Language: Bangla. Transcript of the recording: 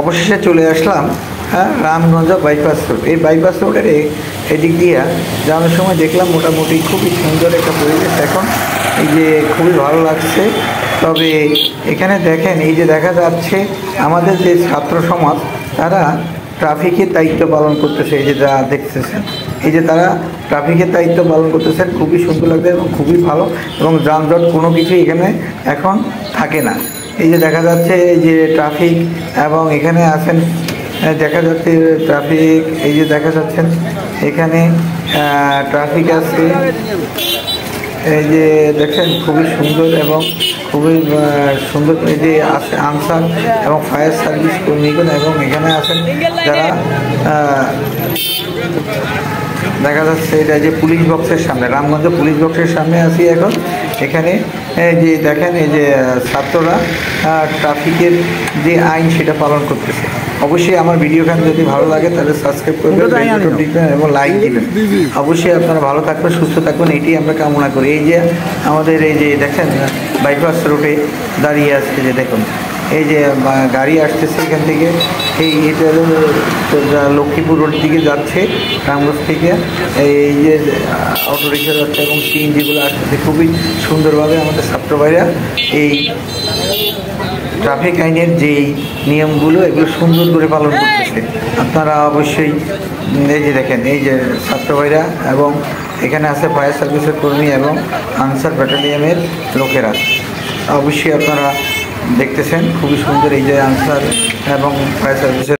অবশেষে চলে আসলাম রামগঞ্জ বাইপাস রোড। এই বাইপাস রোডের এদিক দিয়ে যাওয়ার সময় দেখলাম মোটামুটি খুবই সুন্দর একটা পরিবেশ। এখন এই যে খুবই ভালো লাগছে। তবে এখানে দেখেন, এই যে দেখা যাচ্ছে আমাদের যে ছাত্র সমাজ তারা ট্রাফিকের দায়িত্ব পালন করতেছে। এই যে যা দেখতেছেন, এই যে তারা ট্রাফিকের দায়িত্ব পালন করতেছেন, খুবই সুন্দর লাগছে এবং খুবই ভালো, এবং যানজট কোনো কিছুই এখানে এখন থাকে না। এই যে দেখা যাচ্ছে এই যে ট্রাফিক, এবং এখানে আছেন দেখা যাচ্ছে ট্রাফিক, এই যে দেখা যাচ্ছেন এখানে ট্রাফিক আছে। এই যে দেখেন খুবই সুন্দর এবং খুবই সুন্দর। এই যে আছে আনসার এবং ফায়ার সার্ভিস কর্মীগণ, এবং এখানে আছেন যারা দেখা যাচ্ছে এটা যে পুলিশ বক্সের সামনে, রামগঞ্জ পুলিশ বক্সের সামনে আছি এখন। এখানে যে দেখেন এই যে ছাত্ররা ট্রাফিকের যে আইন সেটা পালন করতেছে। অবশ্যই আমার ভিডিওখান যদি ভালো লাগে তাহলে সাবস্ক্রাইব করবেন এবং লাইক দিবেন। অবশ্যই আপনারা ভালো থাকবেন, সুস্থ থাকবেন, এটি আমরা কামনা করি। এই যে আমাদের এই যে দেখেন বাইপাস রোডে দাঁড়িয়ে আছে, যে দেখুন এই যে গাড়ি আসতেছে এখান থেকে, এটা লক্ষ্মীপুর রোড দিকে যাচ্ছে রামগঞ্জ থেকে। এই যে অটো রিক্সা যাচ্ছে এবং সিএনজিগুলো আসতেছে। খুবই সুন্দরভাবে আমাদের ছাত্র ভাইরা এই ট্রাফিক আইনের যেই নিয়মগুলো এগুলো সুন্দর করে পালন করতেছে। আপনারা অবশ্যই এই যে দেখেন এই যে ছাত্র ভাইরা, এবং এখানে আছে ফায়ার সার্ভিসের কর্মী এবং আনসার ব্যাটালিয়নের লোকেরা। অবশ্যই আপনারা দেখতেছেন খুবই সুন্দর এই যে আনসার এবং ফায়ার সার্ভিসের